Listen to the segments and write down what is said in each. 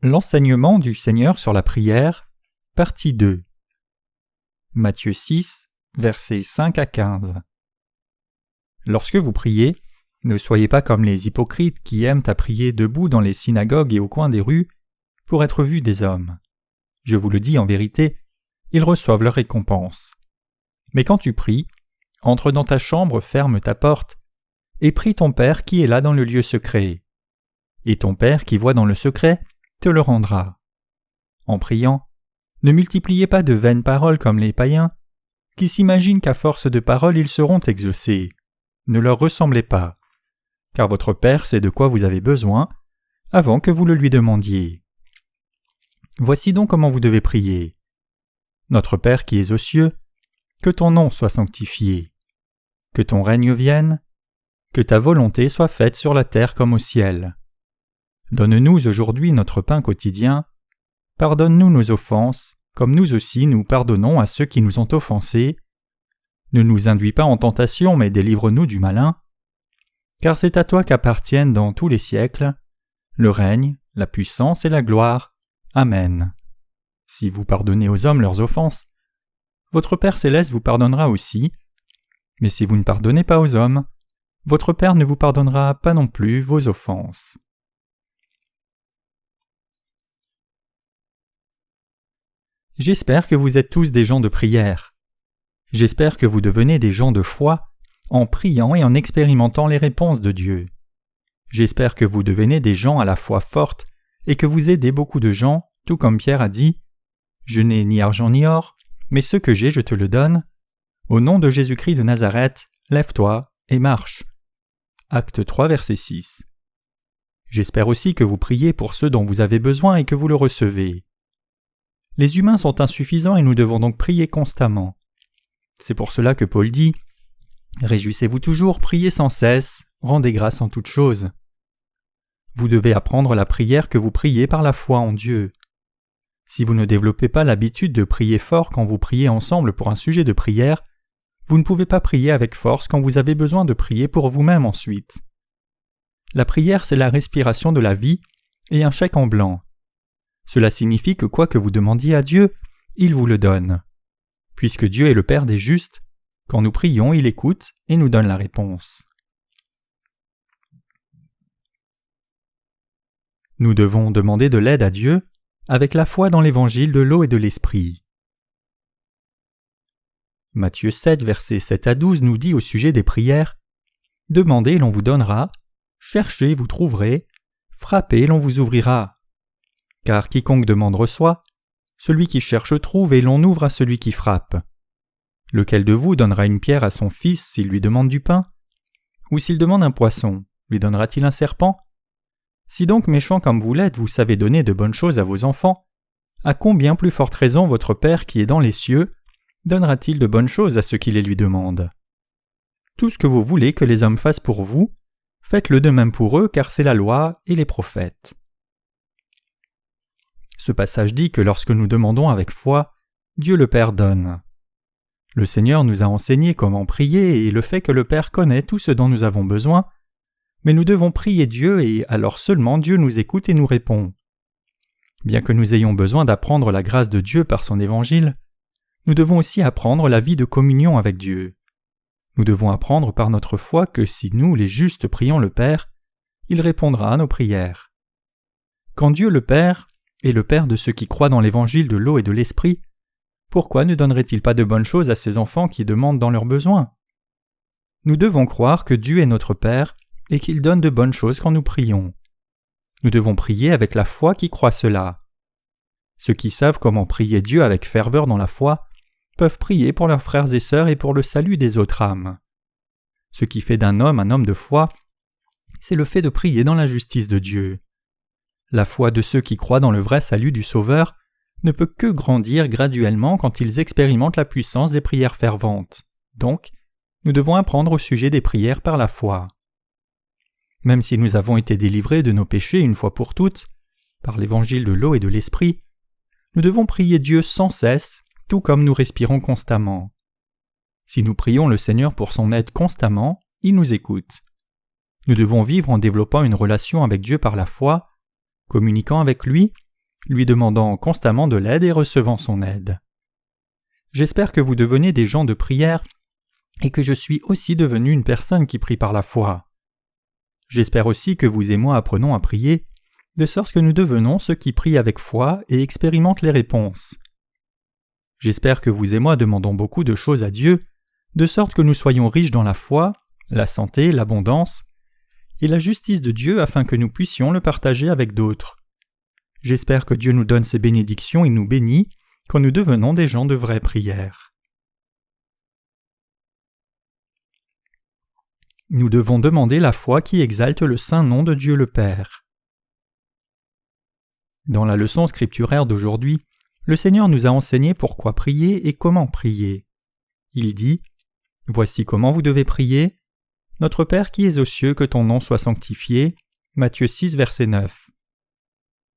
L'enseignement du Seigneur sur la prière, partie 2. Matthieu 6, versets 5 à 15. Lorsque vous priez, ne soyez pas comme les hypocrites qui aiment à prier debout dans les synagogues et au coin des rues pour être vus des hommes. Je vous le dis en vérité, ils reçoivent leur récompense. Mais quand tu pries, entre dans ta chambre, ferme ta porte, et prie ton Père qui est là dans le lieu secret. Et ton Père qui voit dans le secret te le rendra. En priant, ne multipliez pas de vaines paroles comme les païens, qui s'imaginent qu'à force de paroles ils seront exaucés. Ne leur ressemblez pas, car votre Père sait de quoi vous avez besoin, avant que vous le lui demandiez. Voici donc comment vous devez prier. Notre Père qui es aux cieux, que ton nom soit sanctifié, que ton règne vienne, que ta volonté soit faite sur la terre comme au ciel. Donne-nous aujourd'hui notre pain quotidien. Pardonne-nous nos offenses, comme nous aussi nous pardonnons à ceux qui nous ont offensés. Ne nous induis pas en tentation, mais délivre-nous du malin. Car c'est à toi qu'appartiennent dans tous les siècles le règne, la puissance et la gloire. Amen. Si vous pardonnez aux hommes leurs offenses, votre Père céleste vous pardonnera aussi. Mais si vous ne pardonnez pas aux hommes, votre Père ne vous pardonnera pas non plus vos offenses. J'espère que vous êtes tous des gens de prière. J'espère que vous devenez des gens de foi en priant et en expérimentant les réponses de Dieu. J'espère que vous devenez des gens à la foi forte et que vous aidez beaucoup de gens, tout comme Pierre a dit « Je n'ai ni argent ni or, mais ce que j'ai je te le donne. Au nom de Jésus-Christ de Nazareth, lève-toi et marche. » Acte 3, verset 6. J'espère aussi que vous priez pour ceux dont vous avez besoin et que vous le recevez. Les humains sont insuffisants et nous devons donc prier constamment. C'est pour cela que Paul dit « Réjouissez-vous toujours, priez sans cesse, rendez grâce en toutes choses. » Vous devez apprendre la prière que vous priez par la foi en Dieu. Si vous ne développez pas l'habitude de prier fort quand vous priez ensemble pour un sujet de prière, vous ne pouvez pas prier avec force quand vous avez besoin de prier pour vous-même ensuite. La prière, c'est la respiration de la vie et un chèque en blanc. Cela signifie que quoi que vous demandiez à Dieu, il vous le donne. Puisque Dieu est le Père des justes, quand nous prions, il écoute et nous donne la réponse. Nous devons demander de l'aide à Dieu avec la foi dans l'évangile de l'eau et de l'esprit. Matthieu 7, versets 7 à 12 nous dit au sujet des prières « Demandez, l'on vous donnera, cherchez, vous trouverez, frappez, l'on vous ouvrira. Car quiconque demande reçoit, celui qui cherche trouve et l'on ouvre à celui qui frappe. Lequel de vous donnera une pierre à son fils s'il lui demande du pain? Ou s'il demande un poisson, lui donnera-t-il un serpent? Si donc méchant comme vous l'êtes, vous savez donner de bonnes choses à vos enfants, à combien plus forte raison votre Père qui est dans les cieux donnera-t-il de bonnes choses à ceux qui les lui demandent? Tout ce que vous voulez que les hommes fassent pour vous, faites-le de même pour eux, car c'est la loi et les prophètes. Ce passage dit que lorsque nous demandons avec foi, Dieu le Père donne. Le Seigneur nous a enseigné comment prier et le fait que le Père connaît tout ce dont nous avons besoin, mais nous devons prier Dieu et alors seulement Dieu nous écoute et nous répond. Bien que nous ayons besoin d'apprendre la grâce de Dieu par son évangile, nous devons aussi apprendre la vie de communion avec Dieu. Nous devons apprendre par notre foi que si nous, les justes, prions le Père, il répondra à nos prières. Quand Dieu le Père est le Père de ceux qui croient dans l'évangile de l'eau et de l'esprit, pourquoi ne donnerait-il pas de bonnes choses à ses enfants qui demandent dans leurs besoins? Nous devons croire que Dieu est notre Père et qu'il donne de bonnes choses quand nous prions. Nous devons prier avec la foi qui croit cela. Ceux qui savent comment prier Dieu avec ferveur dans la foi peuvent prier pour leurs frères et sœurs et pour le salut des autres âmes. Ce qui fait d'un homme un homme de foi, c'est le fait de prier dans la justice de Dieu. La foi de ceux qui croient dans le vrai salut du Sauveur ne peut que grandir graduellement quand ils expérimentent la puissance des prières ferventes. Donc, nous devons apprendre au sujet des prières par la foi. Même si nous avons été délivrés de nos péchés une fois pour toutes, par l'évangile de l'eau et de l'esprit, nous devons prier Dieu sans cesse, tout comme nous respirons constamment. Si nous prions le Seigneur pour son aide constamment, il nous écoute. Nous devons vivre en développant une relation avec Dieu par la foi, communiquant avec lui lui demandant constamment de l'aide et recevant son aide. J'espère que vous devenez des gens de prière et que je suis aussi devenu une personne qui prie par la foi. J'espère aussi que vous et moi apprenons à prier, de sorte que nous devenons ceux qui prient avec foi et expérimentent les réponses. J'espère que vous et moi demandons beaucoup de choses à Dieu, de sorte que nous soyons riches dans la foi, la santé, l'abondance et la justice de Dieu afin que nous puissions le partager avec d'autres. J'espère que Dieu nous donne ses bénédictions et nous bénit quand nous devenons des gens de vraie prière. Nous devons demander la foi qui exalte le saint nom de Dieu le Père. Dans la leçon scripturaire d'aujourd'hui, le Seigneur nous a enseigné pourquoi prier et comment prier. Il dit « Voici comment vous devez prier. Notre Père qui es aux cieux, que ton nom soit sanctifié. » Matthieu 6, verset 9.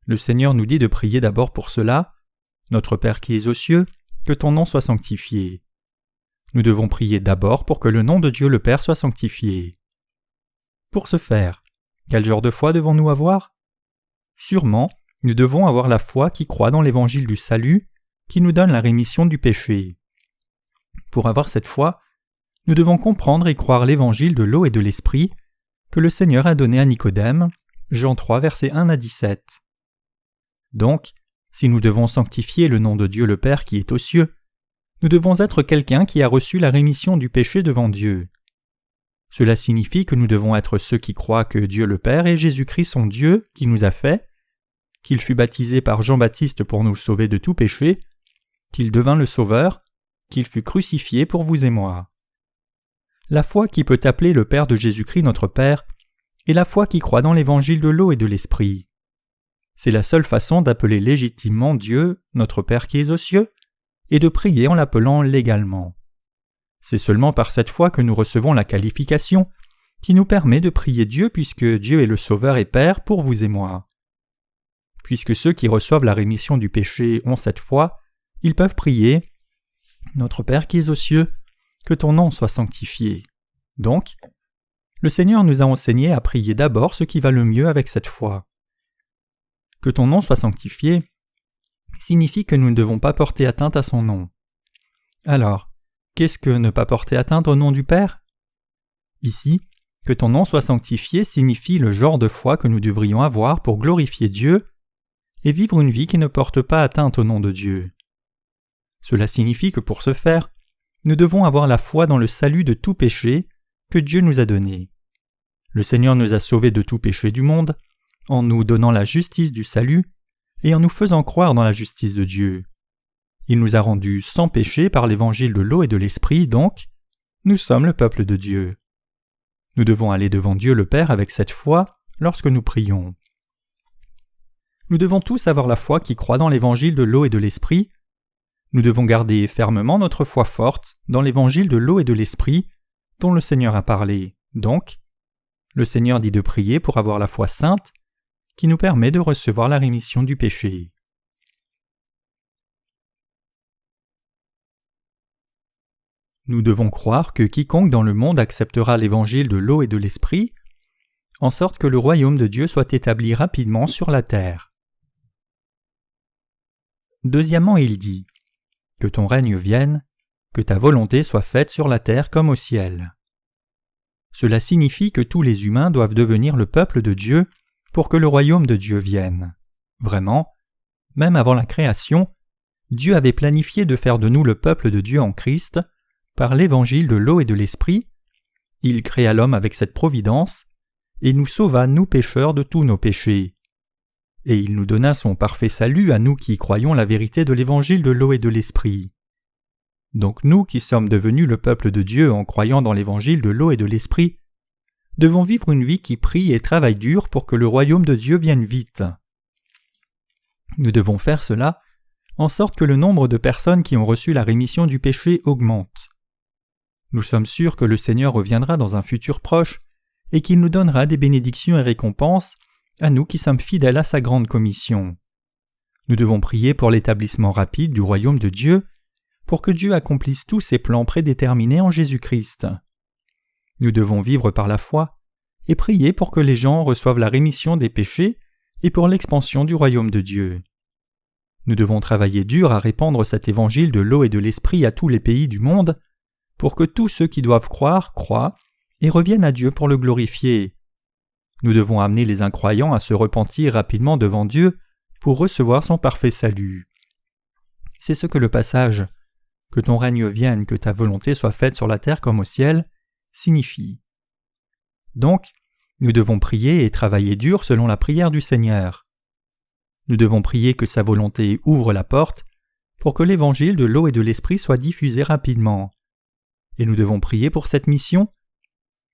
Le Seigneur nous dit de prier d'abord pour cela. Notre Père qui es aux cieux, que ton nom soit sanctifié. Nous devons prier d'abord pour que le nom de Dieu le Père soit sanctifié. Pour ce faire, quel genre de foi devons-nous avoir? Sûrement, nous devons avoir la foi qui croit dans l'évangile du salut, qui nous donne la rémission du péché. Pour avoir cette foi, nous devons comprendre et croire l'évangile de l'eau et de l'esprit que le Seigneur a donné à Nicodème, Jean 3, versets 1 à 17. Donc, si nous devons sanctifier le nom de Dieu le Père qui est aux cieux, nous devons être quelqu'un qui a reçu la rémission du péché devant Dieu. Cela signifie que nous devons être ceux qui croient que Dieu le Père et Jésus-Christ sont Dieu qui nous a fait, qu'il fut baptisé par Jean-Baptiste pour nous sauver de tout péché, qu'il devint le Sauveur, qu'il fut crucifié pour vous et moi. La foi qui peut appeler le Père de Jésus-Christ notre Père est la foi qui croit dans l'évangile de l'eau et de l'esprit. C'est la seule façon d'appeler légitimement Dieu, notre Père qui est aux cieux, et de prier en l'appelant légalement. C'est seulement par cette foi que nous recevons la qualification qui nous permet de prier Dieu puisque Dieu est le Sauveur et Père pour vous et moi. Puisque ceux qui reçoivent la rémission du péché ont cette foi, ils peuvent prier « Notre Père qui es aux cieux, que ton nom soit sanctifié. » Donc, le Seigneur nous a enseigné à prier d'abord ce qui va le mieux avec cette foi. Que ton nom soit sanctifié signifie que nous ne devons pas porter atteinte à son nom. Alors, qu'est-ce que ne pas porter atteinte au nom du Père? Ici, que ton nom soit sanctifié signifie le genre de foi que nous devrions avoir pour glorifier Dieu et vivre une vie qui ne porte pas atteinte au nom de Dieu. Cela signifie que pour ce faire, nous devons avoir la foi dans le salut de tout péché que Dieu nous a donné. Le Seigneur nous a sauvés de tout péché du monde en nous donnant la justice du salut et en nous faisant croire dans la justice de Dieu. Il nous a rendus sans péché par l'évangile de l'eau et de l'esprit, donc nous sommes le peuple de Dieu. Nous devons aller devant Dieu le Père avec cette foi lorsque nous prions. Nous devons tous avoir la foi qui croit dans l'évangile de l'eau et de l'esprit. Nous devons garder fermement notre foi forte dans l'évangile de l'eau et de l'esprit dont le Seigneur a parlé. Donc, le Seigneur dit de prier pour avoir la foi sainte qui nous permet de recevoir la rémission du péché. Nous devons croire que quiconque dans le monde acceptera l'évangile de l'eau et de l'esprit, en sorte que le royaume de Dieu soit établi rapidement sur la terre. Deuxièmement, il dit « Que ton règne vienne, que ta volonté soit faite sur la terre comme au ciel. » Cela signifie que tous les humains doivent devenir le peuple de Dieu pour que le royaume de Dieu vienne. Vraiment, même avant la création, Dieu avait planifié de faire de nous le peuple de Dieu en Christ par l'évangile de l'eau et de l'esprit. Il créa l'homme avec cette providence et nous sauva, nous pécheurs, de tous nos péchés. Et il nous donna son parfait salut à nous qui croyons la vérité de l'évangile de l'eau et de l'esprit. Donc nous qui sommes devenus le peuple de Dieu en croyant dans l'évangile de l'eau et de l'esprit, devons vivre une vie qui prie et travaille dur pour que le royaume de Dieu vienne vite. Nous devons faire cela en sorte que le nombre de personnes qui ont reçu la rémission du péché augmente. Nous sommes sûrs que le Seigneur reviendra dans un futur proche et qu'il nous donnera des bénédictions et récompenses à nous qui sommes fidèles à sa grande commission. Nous devons prier pour l'établissement rapide du royaume de Dieu, pour que Dieu accomplisse tous ses plans prédéterminés en Jésus-Christ. Nous devons vivre par la foi et prier pour que les gens reçoivent la rémission des péchés et pour l'expansion du royaume de Dieu. Nous devons travailler dur à répandre cet évangile de l'eau et de l'esprit à tous les pays du monde, pour que tous ceux qui doivent croire croient et reviennent à Dieu pour le glorifier. Nous devons amener les incroyants à se repentir rapidement devant Dieu pour recevoir son parfait salut. C'est ce que le passage « Que ton règne vienne, que ta volonté soit faite sur la terre comme au ciel » signifie. Donc, nous devons prier et travailler dur selon la prière du Seigneur. Nous devons prier que sa volonté ouvre la porte pour que l'évangile de l'eau et de l'esprit soit diffusé rapidement. Et nous devons prier pour cette mission.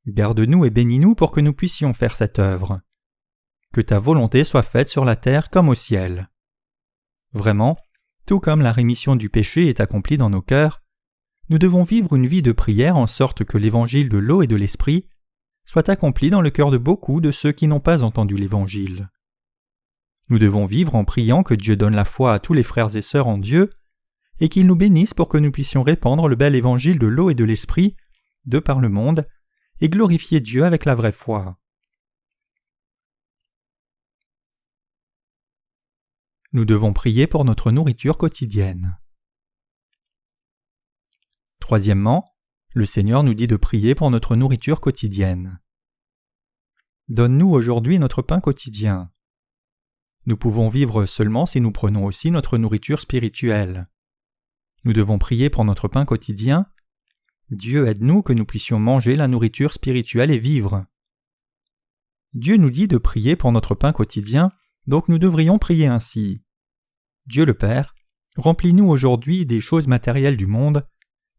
Garde-nous et bénis-nous pour que nous puissions faire cette œuvre. Que ta volonté soit faite sur la terre comme au ciel. Vraiment, tout comme la rémission du péché est accomplie dans nos cœurs, nous devons vivre une vie de prière en sorte que l'évangile de l'eau et de l'esprit soit accompli dans le cœur de beaucoup de ceux qui n'ont pas entendu l'évangile. Nous devons vivre en priant que Dieu donne la foi à tous les frères et sœurs en Dieu et qu'il nous bénisse pour que nous puissions répandre le bel évangile de l'eau et de l'esprit de par le monde et glorifier Dieu avec la vraie foi. Nous devons prier pour notre nourriture quotidienne. Troisièmement, le Seigneur nous dit de prier pour notre nourriture quotidienne. Donne-nous aujourd'hui notre pain quotidien. Nous pouvons vivre seulement si nous prenons aussi notre nourriture spirituelle. Nous devons prier pour notre pain quotidien. Dieu aide-nous que nous puissions manger la nourriture spirituelle et vivre. Dieu nous dit de prier pour notre pain quotidien, donc nous devrions prier ainsi. Dieu le Père, remplis-nous aujourd'hui des choses matérielles du monde,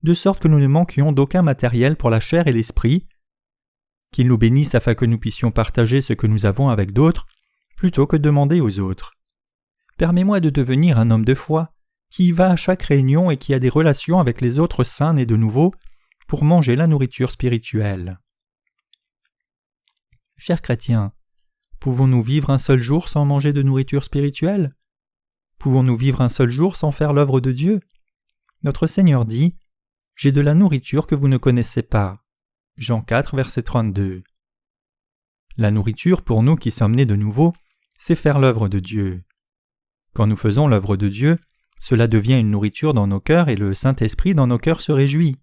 de sorte que nous ne manquions d'aucun matériel pour la chair et l'esprit, qu'il nous bénisse afin que nous puissions partager ce que nous avons avec d'autres, plutôt que demander aux autres. Permets-moi de devenir un homme de foi, qui y va à chaque réunion et qui a des relations avec les autres saints nés de nouveau, pour manger la nourriture spirituelle. Chers chrétiens, pouvons-nous vivre un seul jour sans manger de nourriture spirituelle? Pouvons-nous vivre un seul jour sans faire l'œuvre de Dieu? Notre Seigneur dit « J'ai de la nourriture que vous ne connaissez pas » Jean 4, verset 32. La nourriture pour nous qui sommes nés de nouveau, c'est faire l'œuvre de Dieu. Quand nous faisons l'œuvre de Dieu, cela devient une nourriture dans nos cœurs et le Saint-Esprit dans nos cœurs se réjouit.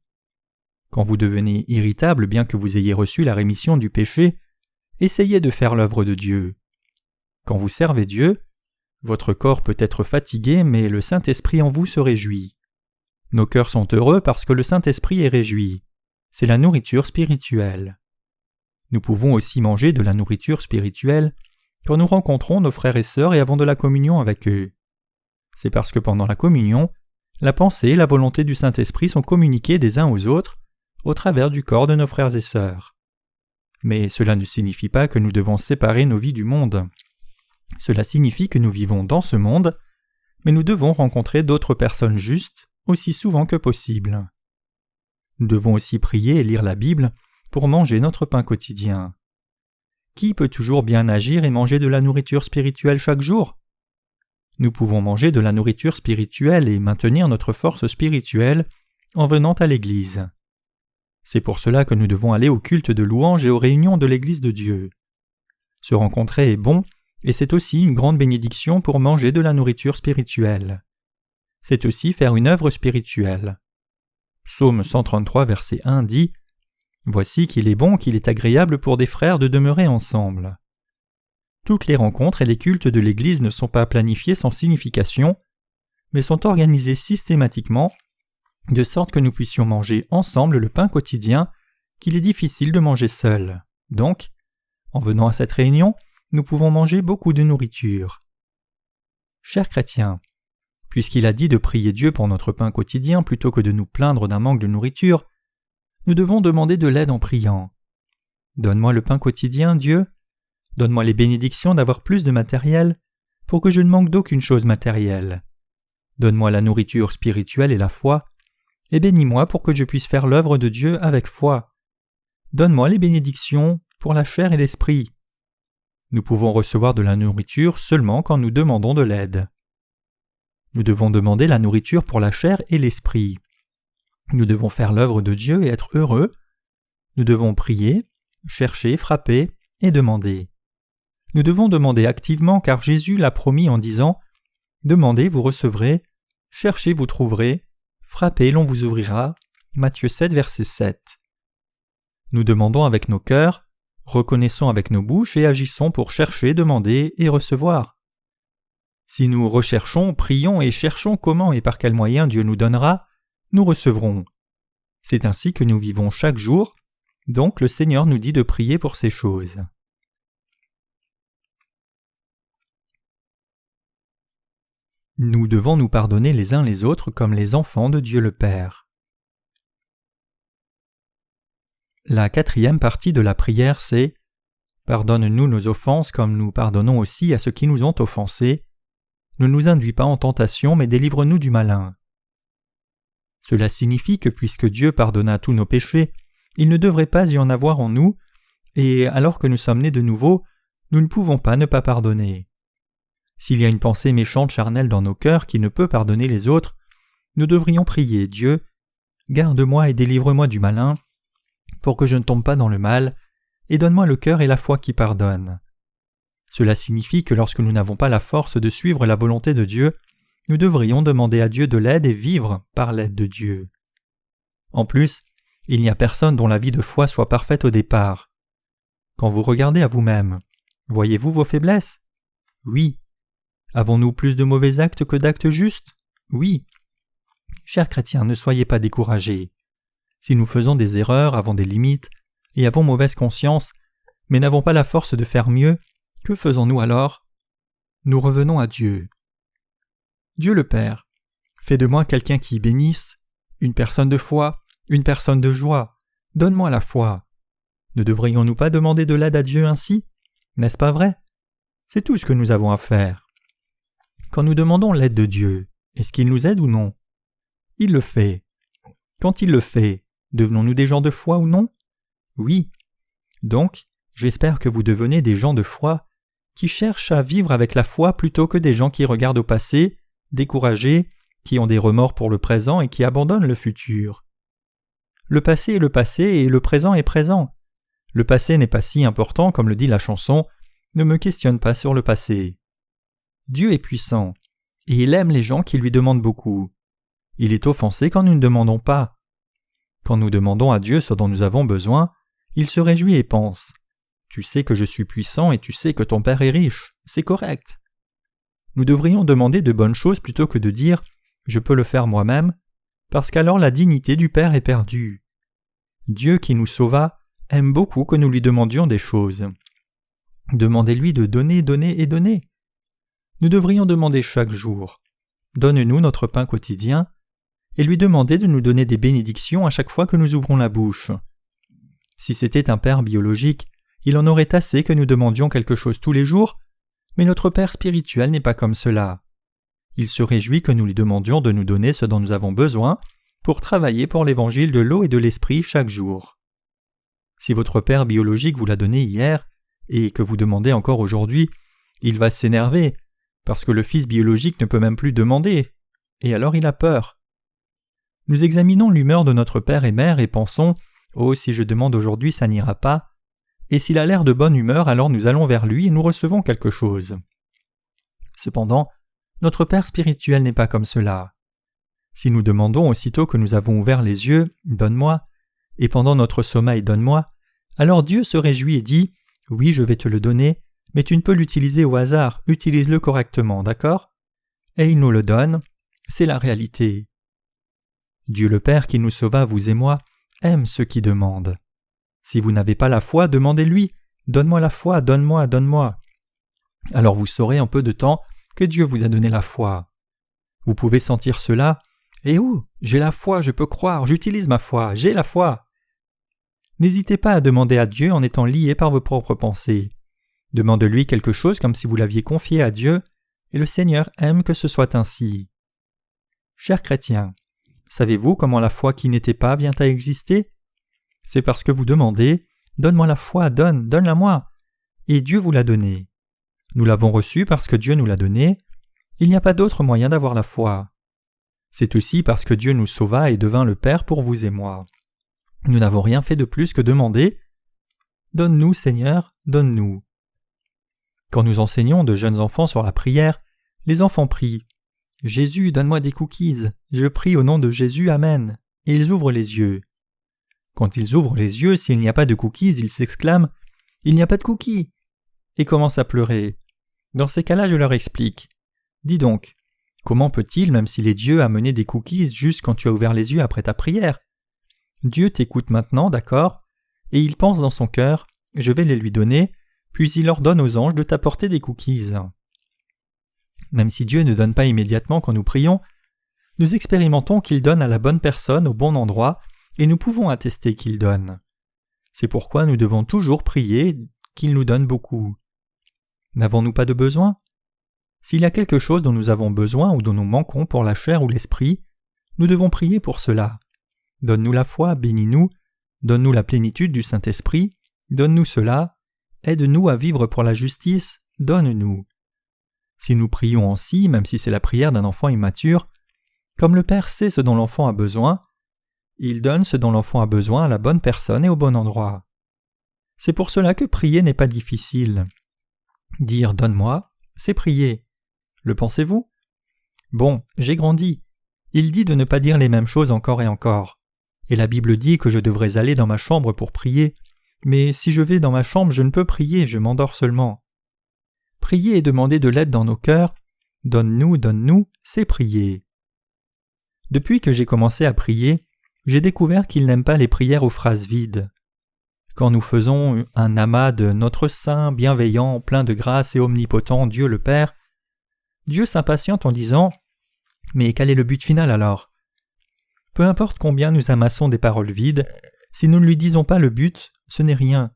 Quand vous devenez irritable bien que vous ayez reçu la rémission du péché, essayez de faire l'œuvre de Dieu. Quand vous servez Dieu, votre corps peut être fatigué, mais le Saint-Esprit en vous se réjouit. Nos cœurs sont heureux parce que le Saint-Esprit est réjoui. C'est la nourriture spirituelle. Nous pouvons aussi manger de la nourriture spirituelle quand nous rencontrons nos frères et sœurs et avons de la communion avec eux. C'est parce que pendant la communion, la pensée et la volonté du Saint-Esprit sont communiquées des uns aux autres au travers du corps de nos frères et sœurs. Mais cela ne signifie pas que nous devons séparer nos vies du monde. Cela signifie que nous vivons dans ce monde, mais nous devons rencontrer d'autres personnes justes aussi souvent que possible. Nous devons aussi prier et lire la Bible pour manger notre pain quotidien. Qui peut toujours bien agir et manger de la nourriture spirituelle chaque jour? Nous pouvons manger de la nourriture spirituelle et maintenir notre force spirituelle en venant à l'Église. C'est pour cela que nous devons aller au culte de louange et aux réunions de l'Église de Dieu. Se rencontrer est bon, et c'est aussi une grande bénédiction pour manger de la nourriture spirituelle. C'est aussi faire une œuvre spirituelle. Psaume 133, verset 1 dit « Voici qu'il est bon, qu'il est agréable pour des frères de demeurer ensemble. » Toutes les rencontres et les cultes de l'Église ne sont pas planifiés sans signification, mais sont organisés systématiquement, de sorte que nous puissions manger ensemble le pain quotidien qu'il est difficile de manger seul. Donc, en venant à cette réunion, nous pouvons manger beaucoup de nourriture. Chers chrétiens, puisqu'il a dit de prier Dieu pour notre pain quotidien plutôt que de nous plaindre d'un manque de nourriture, nous devons demander de l'aide en priant. Donne-moi le pain quotidien, Dieu. Donne-moi les bénédictions d'avoir plus de matériel pour que je ne manque d'aucune chose matérielle. Donne-moi la nourriture spirituelle et la foi, et bénis-moi pour que je puisse faire l'œuvre de Dieu avec foi. Donne-moi les bénédictions pour la chair et l'esprit. Nous pouvons recevoir de la nourriture seulement quand nous demandons de l'aide. Nous devons demander la nourriture pour la chair et l'esprit. Nous devons faire l'œuvre de Dieu et être heureux. Nous devons prier, chercher, frapper et demander. Nous devons demander activement car Jésus l'a promis en disant Demandez, vous recevrez. Cherchez, vous trouverez. Frappez, l'on vous ouvrira. Matthieu 7, verset 7. Nous demandons avec nos cœurs, reconnaissons avec nos bouches et agissons pour chercher, demander et recevoir. Si nous recherchons, prions et cherchons comment et par quels moyens Dieu nous donnera, nous recevrons. C'est ainsi que nous vivons chaque jour, donc le Seigneur nous dit de prier pour ces choses. Nous devons nous pardonner les uns les autres comme les enfants de Dieu le Père. La 4e partie de la prière, c'est « Pardonne-nous nos offenses comme nous pardonnons aussi à ceux qui nous ont offensés. Ne nous induis pas en tentation, mais délivre-nous du malin. » Cela signifie que puisque Dieu pardonna tous nos péchés, il ne devrait pas y en avoir en nous, et alors que nous sommes nés de nouveau, nous ne pouvons pas ne pas pardonner. S'il y a une pensée méchante charnelle dans nos cœurs qui ne peut pardonner les autres, nous devrions prier « Dieu, garde-moi et délivre-moi du malin, pour que je ne tombe pas dans le mal, et donne-moi le cœur et la foi qui pardonnent. » Cela signifie que lorsque nous n'avons pas la force de suivre la volonté de Dieu, nous devrions demander à Dieu de l'aide et vivre par l'aide de Dieu. En plus, il n'y a personne dont la vie de foi soit parfaite au départ. Quand vous regardez à vous-même, voyez-vous vos faiblesses? Oui. Avons-nous plus de mauvais actes que d'actes justes? Oui. Chers chrétiens, ne soyez pas découragés. Si nous faisons des erreurs, avons des limites, et avons mauvaise conscience, mais n'avons pas la force de faire mieux, que faisons-nous alors? Nous revenons à Dieu. Dieu le Père, fais de moi quelqu'un qui bénisse, une personne de foi, une personne de joie. Donne-moi la foi. Ne devrions-nous pas demander de l'aide à Dieu ainsi? N'est-ce pas vrai? C'est tout ce que nous avons à faire. Quand nous demandons l'aide de Dieu, est-ce qu'il nous aide ou non? Il le fait. Quand il le fait, devenons-nous des gens de foi ou non? Oui. Donc, j'espère que vous devenez des gens de foi qui cherchent à vivre avec la foi plutôt que des gens qui regardent au passé, découragés, qui ont des remords pour le présent et qui abandonnent le futur. Le passé est le passé et le présent est présent. Le passé n'est pas si important comme le dit la chanson « Ne me questionne pas sur le passé ». Dieu est puissant, et il aime les gens qui lui demandent beaucoup. Il est offensé quand nous ne demandons pas. Quand nous demandons à Dieu ce dont nous avons besoin, il se réjouit et pense « Tu sais que je suis puissant et tu sais que ton Père est riche, c'est correct. » Nous devrions demander de bonnes choses plutôt que de dire « Je peux le faire moi-même » parce qu'alors la dignité du Père est perdue. Dieu qui nous sauva aime beaucoup que nous lui demandions des choses. Demandez-lui de donner, donner et donner. Nous devrions demander chaque jour « Donne-nous notre pain quotidien » et lui demander de nous donner des bénédictions à chaque fois que nous ouvrons la bouche. Si c'était un Père biologique, il en aurait assez que nous demandions quelque chose tous les jours, mais notre Père spirituel n'est pas comme cela. Il se réjouit que nous lui demandions de nous donner ce dont nous avons besoin pour travailler pour l'évangile de l'eau et de l'esprit chaque jour. Si votre Père biologique vous l'a donné hier et que vous demandez encore aujourd'hui, il va s'énerver parce que le Fils biologique ne peut même plus demander, et alors il a peur. Nous examinons l'humeur de notre Père et Mère et pensons « Oh, si je demande aujourd'hui, ça n'ira pas », et s'il a l'air de bonne humeur, alors nous allons vers lui et nous recevons quelque chose. Cependant, notre Père spirituel n'est pas comme cela. Si nous demandons aussitôt que nous avons ouvert les yeux « Donne-moi » et pendant notre sommeil « Donne-moi », alors Dieu se réjouit et dit « Oui, je vais te le donner, mais tu ne peux l'utiliser au hasard, utilise-le correctement, d'accord ?» Et il nous le donne, c'est la réalité. Dieu le Père qui nous sauva, vous et moi, aime ceux qui demandent. Si vous n'avez pas la foi, demandez-lui « Donne-moi la foi, donne-moi, donne-moi ». Alors vous saurez en peu de temps que Dieu vous a donné la foi. Vous pouvez sentir cela « Eh où? J'ai la foi, je peux croire, j'utilise ma foi, j'ai la foi ». N'hésitez pas à demander à Dieu en étant lié par vos propres pensées. Demandez-lui quelque chose comme si vous l'aviez confié à Dieu, et le Seigneur aime que ce soit ainsi. Chers chrétiens, savez-vous comment la foi qui n'était pas vient à exister? C'est parce que vous demandez « Donne-moi la foi, donne-la moi » et Dieu vous l'a donnée. Nous l'avons reçue parce que Dieu nous l'a donnée. Il n'y a pas d'autre moyen d'avoir la foi. C'est aussi parce que Dieu nous sauva et devint le Père pour vous et moi. Nous n'avons rien fait de plus que demander « Donne-nous, Seigneur, donne-nous ». Quand nous enseignons de jeunes enfants sur la prière, les enfants prient « Jésus, donne-moi des cookies, je prie au nom de Jésus, Amen » et ils ouvrent les yeux. Quand ils ouvrent les yeux, s'il n'y a pas de cookies, ils s'exclament « Il n'y a pas de cookies » et commencent à pleurer. Dans ces cas-là, je leur explique. Dis donc, comment peut-il, même s'il est Dieu, amener des cookies juste quand tu as ouvert les yeux après ta prière? Dieu t'écoute maintenant, d'accord? Et il pense dans son cœur « Je vais les lui donner », puis il ordonne aux anges de t'apporter des cookies. Même si Dieu ne donne pas immédiatement quand nous prions, nous expérimentons qu'il donne à la bonne personne au bon endroit et nous pouvons attester qu'il donne. C'est pourquoi nous devons toujours prier qu'il nous donne beaucoup. N'avons-nous pas de besoin? S'il y a quelque chose dont nous avons besoin ou dont nous manquons pour la chair ou l'esprit, nous devons prier pour cela. Donne-nous la foi, bénis-nous, donne-nous la plénitude du Saint-Esprit, donne-nous cela, aide-nous à vivre pour la justice, donne-nous. Si nous prions ainsi, même si c'est la prière d'un enfant immature, comme le Père sait ce dont l'enfant a besoin, il donne ce dont l'enfant a besoin à la bonne personne et au bon endroit. C'est pour cela que prier n'est pas difficile. Dire « donne-moi », c'est prier. Le pensez-vous? Bon, j'ai grandi. Il dit de ne pas dire les mêmes choses encore et encore. Et la Bible dit que je devrais aller dans ma chambre pour prier, mais si je vais dans ma chambre, je ne peux prier, je m'endors seulement. Prier et demander de l'aide dans nos cœurs, donne-nous, c'est prier. Depuis que j'ai commencé à prier, j'ai découvert qu'il n'aime pas les prières aux phrases vides. Quand nous faisons un amas de notre Saint, bienveillant, plein de grâce et omnipotent Dieu le Père, Dieu s'impatiente en disant « Mais quel est le but final alors ?» Peu importe combien nous amassons des paroles vides, si nous ne lui disons pas le but, ce n'est rien.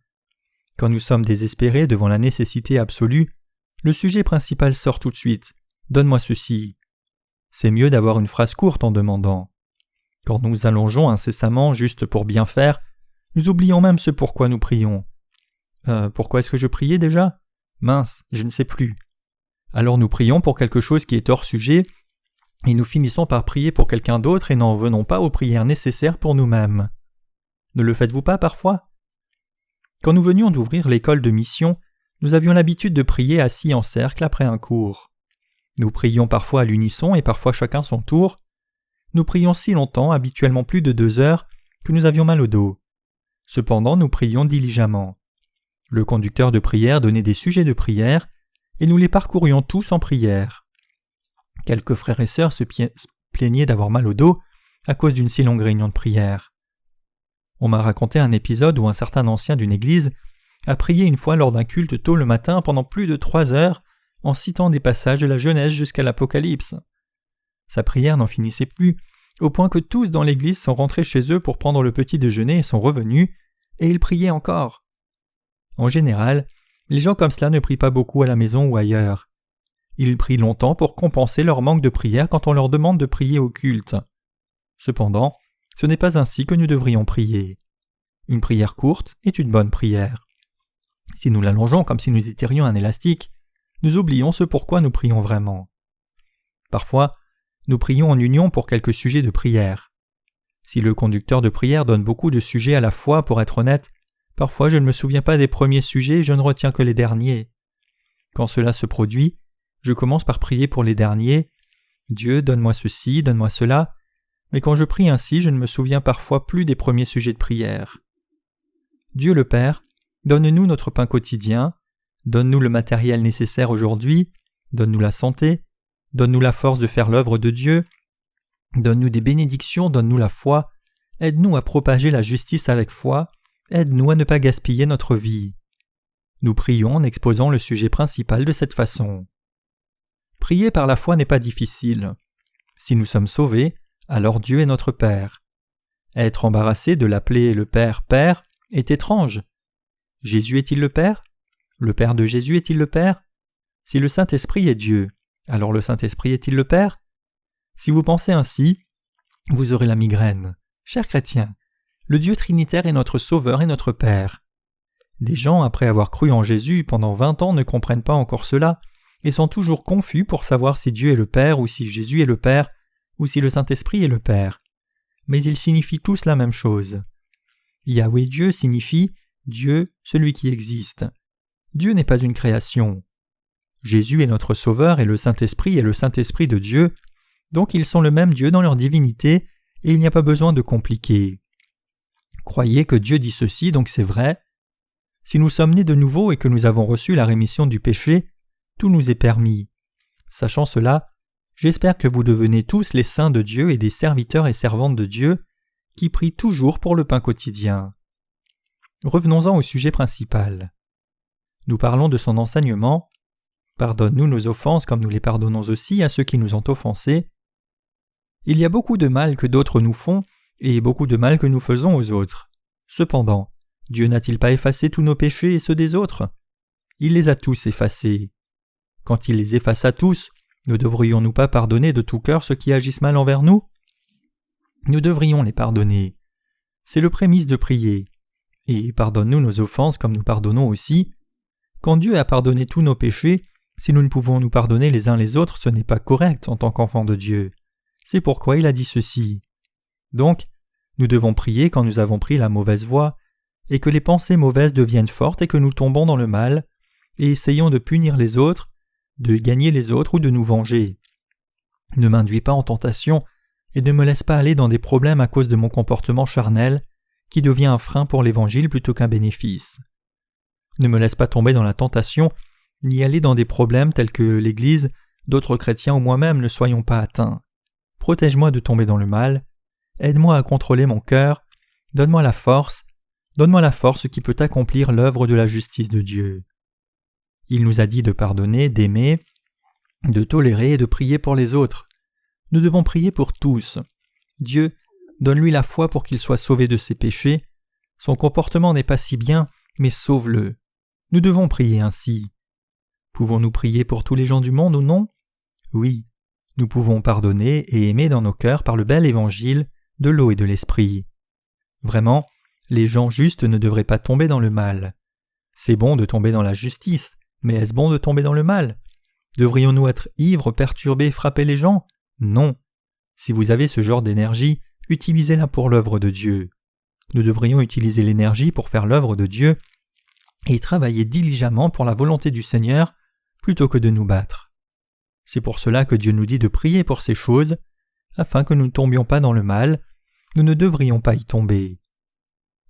Quand nous sommes désespérés devant la nécessité absolue, le sujet principal sort tout de suite. « Donne-moi ceci ». C'est mieux d'avoir une phrase courte en demandant. Quand nous allongeons incessamment juste pour bien faire, nous oublions même ce pourquoi nous prions. Pourquoi est-ce que je priais déjà? Mince, je ne sais plus. Alors nous prions pour quelque chose qui est hors sujet, et nous finissons par prier pour quelqu'un d'autre et n'en venons pas aux prières nécessaires pour nous-mêmes. Ne le faites-vous pas parfois? Quand nous venions d'ouvrir l'école de mission, nous avions l'habitude de prier assis en cercle après un cours. Nous prions parfois à l'unisson et parfois chacun son tour. Nous prions si longtemps, habituellement plus de 2 heures, que nous avions mal au dos. Cependant, nous prions diligemment. Le conducteur de prière donnait des sujets de prière, et nous les parcourions tous en prière. Quelques frères et sœurs se plaignaient d'avoir mal au dos à cause d'une si longue réunion de prière. On m'a raconté un épisode où un certain ancien d'une église a prié une fois lors d'un culte tôt le matin pendant plus de 3 heures en citant des passages de la Genèse jusqu'à l'Apocalypse. Sa prière n'en finissait plus, au point que tous dans l'église sont rentrés chez eux pour prendre le petit déjeuner et sont revenus, et ils priaient encore. En général, les gens comme cela ne prient pas beaucoup à la maison ou ailleurs. Ils prient longtemps pour compenser leur manque de prière quand on leur demande de prier au culte. Cependant, ce n'est pas ainsi que nous devrions prier. Une prière courte est une bonne prière. Si nous l'allongeons comme si nous étirions un élastique, nous oublions ce pourquoi nous prions vraiment. Parfois, nous prions en union pour quelques sujets de prière. Si le conducteur de prière donne beaucoup de sujets à la fois, pour être honnête, parfois je ne me souviens pas des premiers sujets et je ne retiens que les derniers. Quand cela se produit, je commence par prier pour les derniers. Dieu, donne-moi ceci, donne-moi cela. Mais quand je prie ainsi, je ne me souviens parfois plus des premiers sujets de prière. Dieu le Père, donne-nous notre pain quotidien, donne-nous le matériel nécessaire aujourd'hui, donne-nous la santé, donne-nous la force de faire l'œuvre de Dieu, donne-nous des bénédictions, donne-nous la foi, aide-nous à propager la justice avec foi, aide-nous à ne pas gaspiller notre vie. Nous prions en exposant le sujet principal de cette façon. Prier par la foi n'est pas difficile. Si nous sommes sauvés, alors Dieu est notre Père. Être embarrassé de l'appeler le Père Père est étrange. Jésus est-il le Père? Le Père de Jésus est-il le Père? Si le Saint-Esprit est Dieu, alors le Saint-Esprit est-il le Père? Si vous pensez ainsi, vous aurez la migraine. Chers chrétiens, le Dieu Trinitaire est notre Sauveur et notre Père. Des gens, après avoir cru en Jésus pendant 20 ans, ne comprennent pas encore cela et sont toujours confus pour savoir si Dieu est le Père ou si Jésus est le Père ou si le Saint-Esprit est le Père. Mais ils signifient tous la même chose. Yahweh Dieu signifie Dieu, celui qui existe. Dieu n'est pas une création. Jésus est notre Sauveur et le Saint-Esprit est le Saint-Esprit de Dieu, Donc ils sont le même Dieu dans leur divinité et il n'y a pas besoin de compliquer. Croyez que Dieu dit ceci, donc c'est vrai. Si nous sommes nés de nouveau et que nous avons reçu la rémission du péché, tout nous est permis. Sachant cela, j'espère que vous devenez tous les saints de Dieu et des serviteurs et servantes de Dieu qui prient toujours pour le pain quotidien. Revenons-en au sujet principal. Nous parlons de son enseignement. Pardonne-nous nos offenses comme nous les pardonnons aussi à ceux qui nous ont offensés. Il y a beaucoup de mal que d'autres nous font et beaucoup de mal que nous faisons aux autres. Cependant, Dieu n'a-t-il pas effacé tous nos péchés et ceux des autres? Il les a tous effacés. Quand il les effaça tous, ne devrions-nous pas pardonner de tout cœur ceux qui agissent mal envers nous? Nous devrions les pardonner. C'est le prémisse de prier. Et pardonne-nous nos offenses comme nous pardonnons aussi. Quand Dieu a pardonné tous nos péchés, si nous ne pouvons nous pardonner les uns les autres, ce n'est pas correct en tant qu'enfants de Dieu. C'est pourquoi il a dit ceci. Donc, nous devons prier quand nous avons pris la mauvaise voie, et que les pensées mauvaises deviennent fortes et que nous tombons dans le mal, et essayons de punir les autres, de gagner les autres ou de nous venger. Ne m'induis pas en tentation et ne me laisse pas aller dans des problèmes à cause de mon comportement charnel qui devient un frein pour l'Évangile plutôt qu'un bénéfice. Ne me laisse pas tomber dans la tentation ni aller dans des problèmes tels que l'Église, d'autres chrétiens ou moi-même ne soyons pas atteints. Protège-moi de tomber dans le mal, aide-moi à contrôler mon cœur, donne-moi la force qui peut accomplir l'œuvre de la justice de Dieu. Il nous a dit de pardonner, d'aimer, de tolérer et de prier pour les autres. Nous devons prier pour tous. Dieu, donne-lui la foi pour qu'il soit sauvé de ses péchés. Son comportement n'est pas si bien, mais sauve-le. Nous devons prier ainsi. Pouvons-nous prier pour tous les gens du monde ou non? Oui, nous pouvons pardonner et aimer dans nos cœurs par le bel évangile de l'eau et de l'esprit. Vraiment, les gens justes ne devraient pas tomber dans le mal. C'est bon de tomber dans la justice, mais est-ce bon de tomber dans le mal? Devrions-nous être ivres, perturbés, frapper les gens? Non. Si vous avez ce genre d'énergie, utilisez-la pour l'œuvre de Dieu. Nous devrions utiliser l'énergie pour faire l'œuvre de Dieu et travailler diligemment pour la volonté du Seigneur plutôt que de nous battre. C'est pour cela que Dieu nous dit de prier pour ces choses, afin que nous ne tombions pas dans le mal. Nous ne devrions pas y tomber.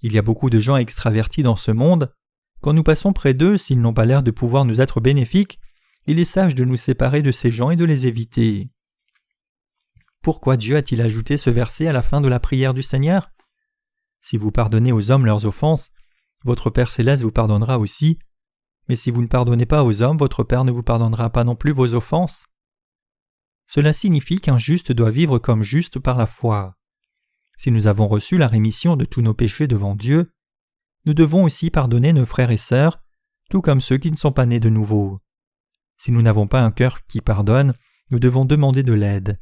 Il y a beaucoup de gens extravertis dans ce monde. Quand nous passons près d'eux, s'ils n'ont pas l'air de pouvoir nous être bénéfiques, il est sage de nous séparer de ces gens et de les éviter. Pourquoi Dieu a-t-il ajouté ce verset à la fin de la prière du Seigneur? Si vous pardonnez aux hommes leurs offenses, votre Père céleste vous pardonnera aussi. Mais si vous ne pardonnez pas aux hommes, votre Père ne vous pardonnera pas non plus vos offenses. Cela signifie qu'un juste doit vivre comme juste par la foi. Si nous avons reçu la rémission de tous nos péchés devant Dieu, nous devons aussi pardonner nos frères et sœurs, tout comme ceux qui ne sont pas nés de nouveau. Si nous n'avons pas un cœur qui pardonne, nous devons demander de l'aide.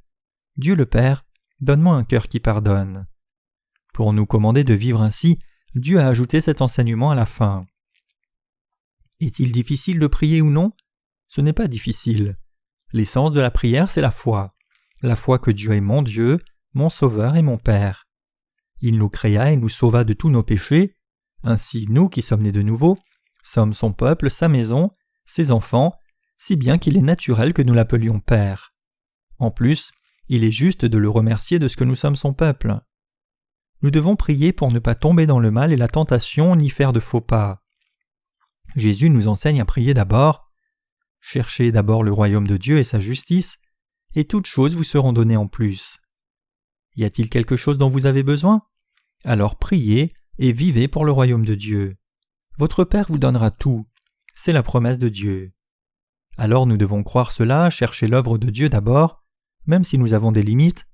Dieu le Père, donne-moi un cœur qui pardonne. Pour nous commander de vivre ainsi, Dieu a ajouté cet enseignement à la fin. Est-il difficile de prier ou non? Ce n'est pas difficile. L'essence de la prière, c'est la foi que Dieu est mon Dieu, mon Sauveur et mon Père. Il nous créa et nous sauva de tous nos péchés. Ainsi, nous qui sommes nés de nouveau, sommes son peuple, sa maison, ses enfants, si bien qu'il est naturel que nous l'appelions Père. En plus, il est juste de le remercier de ce que nous sommes son peuple. Nous devons prier pour ne pas tomber dans le mal et la tentation ni faire de faux pas. Jésus nous enseigne à prier d'abord. Cherchez d'abord le royaume de Dieu et sa justice, et toutes choses vous seront données en plus. Y a-t-il quelque chose dont vous avez besoin? Alors priez et vivez pour le royaume de Dieu. Votre Père vous donnera tout. C'est la promesse de Dieu. Alors nous devons croire cela, chercher l'œuvre de Dieu d'abord, même si nous avons des limites,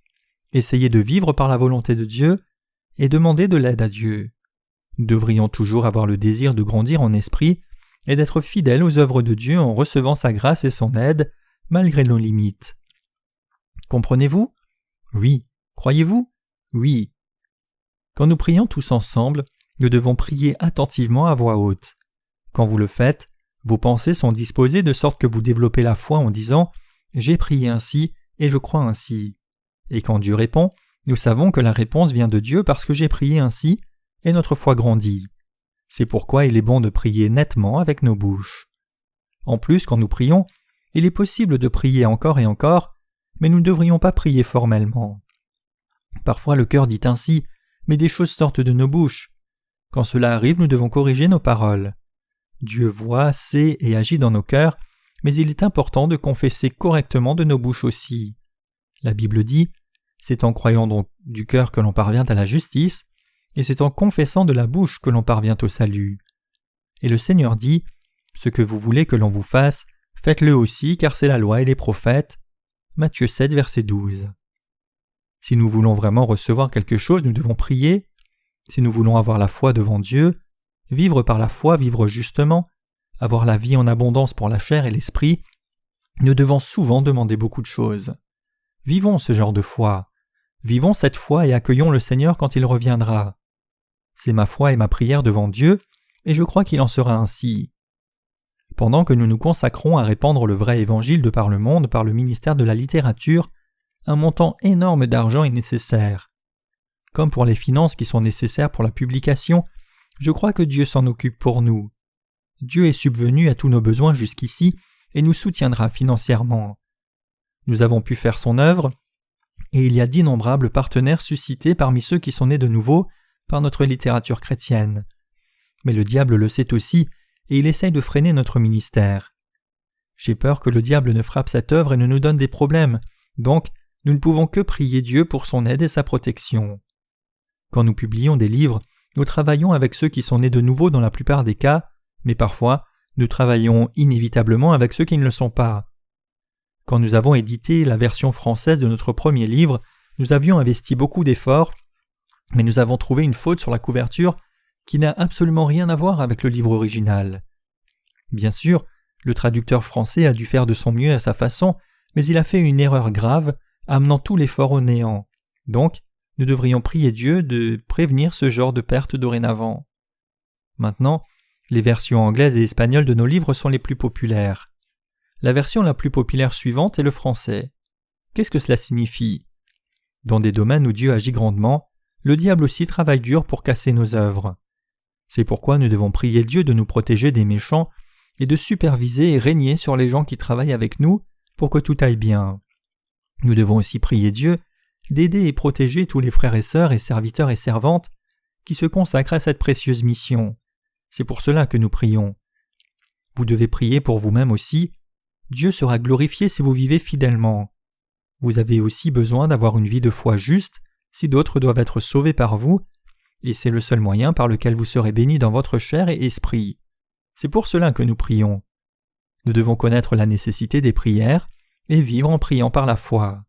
essayer de vivre par la volonté de Dieu et demander de l'aide à Dieu. Nous devrions toujours avoir le désir de grandir en esprit et d'être fidèles aux œuvres de Dieu en recevant sa grâce et son aide, malgré nos limites. Comprenez-vous? Oui. Croyez-vous? Oui. Quand nous prions tous ensemble, nous devons prier attentivement à voix haute. Quand vous le faites, vos pensées sont disposées de sorte que vous développez la foi en disant « J'ai prié ainsi et je crois ainsi ». Et quand Dieu répond, nous savons que la réponse vient de Dieu parce que j'ai prié ainsi et notre foi grandit. C'est pourquoi il est bon de prier nettement avec nos bouches. En plus, quand nous prions, il est possible de prier encore et encore, mais nous ne devrions pas prier formellement. Parfois le cœur dit ainsi, mais des choses sortent de nos bouches. Quand cela arrive, nous devons corriger nos paroles. Dieu voit, sait et agit dans nos cœurs, mais il est important de confesser correctement de nos bouches aussi. La Bible dit « C'est en croyant donc du cœur que l'on parvient à la justice, et c'est en confessant de la bouche que l'on parvient au salut. » Et le Seigneur dit « Ce que vous voulez que l'on vous fasse, faites-le aussi, car c'est la loi et les prophètes. » Matthieu 7, verset 12. Si nous voulons vraiment recevoir quelque chose, nous devons prier. Si nous voulons avoir la foi devant Dieu, vivre par la foi, vivre justement, avoir la vie en abondance pour la chair et l'esprit, nous devons souvent demander beaucoup de choses. Vivons ce genre de foi. Vivons cette foi et accueillons le Seigneur quand il reviendra. C'est ma foi et ma prière devant Dieu, et je crois qu'il en sera ainsi. Pendant que nous nous consacrons à répandre le vrai évangile de par le monde par le ministère de la littérature, un montant énorme d'argent est nécessaire. Comme pour les finances qui sont nécessaires pour la publication, je crois que Dieu s'en occupe pour nous. Dieu est subvenu à tous nos besoins jusqu'ici et nous soutiendra financièrement. Nous avons pu faire son œuvre, et il y a d'innombrables partenaires suscités parmi ceux qui sont nés de nouveau par notre littérature chrétienne. Mais le diable le sait aussi, et il essaye de freiner notre ministère. J'ai peur que le diable ne frappe cette œuvre et ne nous donne des problèmes, donc nous ne pouvons que prier Dieu pour son aide et sa protection. Quand nous publions des livres, nous travaillons avec ceux qui sont nés de nouveau dans la plupart des cas, mais parfois, nous travaillons inévitablement avec ceux qui ne le sont pas. Quand nous avons édité la version française de notre premier livre, nous avions investi beaucoup d'efforts, mais nous avons trouvé une faute sur la couverture qui n'a absolument rien à voir avec le livre original. Bien sûr, le traducteur français a dû faire de son mieux à sa façon, mais il a fait une erreur grave, amenant tout l'effort au néant. Donc, nous devrions prier Dieu de prévenir ce genre de perte dorénavant. Maintenant, les versions anglaises et espagnoles de nos livres sont les plus populaires. La version la plus populaire suivante est le français. Qu'est-ce que cela signifie? Dans des domaines où Dieu agit grandement, le diable aussi travaille dur pour casser nos œuvres. C'est pourquoi nous devons prier Dieu de nous protéger des méchants et de superviser et régner sur les gens qui travaillent avec nous pour que tout aille bien. Nous devons aussi prier Dieu d'aider et protéger tous les frères et sœurs et serviteurs et servantes qui se consacrent à cette précieuse mission. C'est pour cela que nous prions. Vous devez prier pour vous-même aussi. Dieu sera glorifié si vous vivez fidèlement. Vous avez aussi besoin d'avoir une vie de foi juste si d'autres doivent être sauvés par vous, et c'est le seul moyen par lequel vous serez bénis dans votre chair et esprit. C'est pour cela que nous prions. Nous devons connaître la nécessité des prières et vivre en priant par la foi.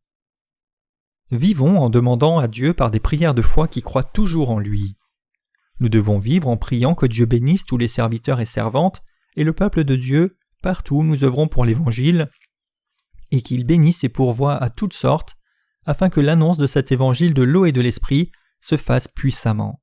Vivons en demandant à Dieu par des prières de foi qui croient toujours en lui. Nous devons vivre en priant que Dieu bénisse tous les serviteurs et servantes et le peuple de Dieu partout où nous œuvrons pour l'Évangile, et qu'il bénisse et pourvoie à toutes sortes, afin que l'annonce de cet Évangile de l'eau et de l'Esprit se fasse puissamment.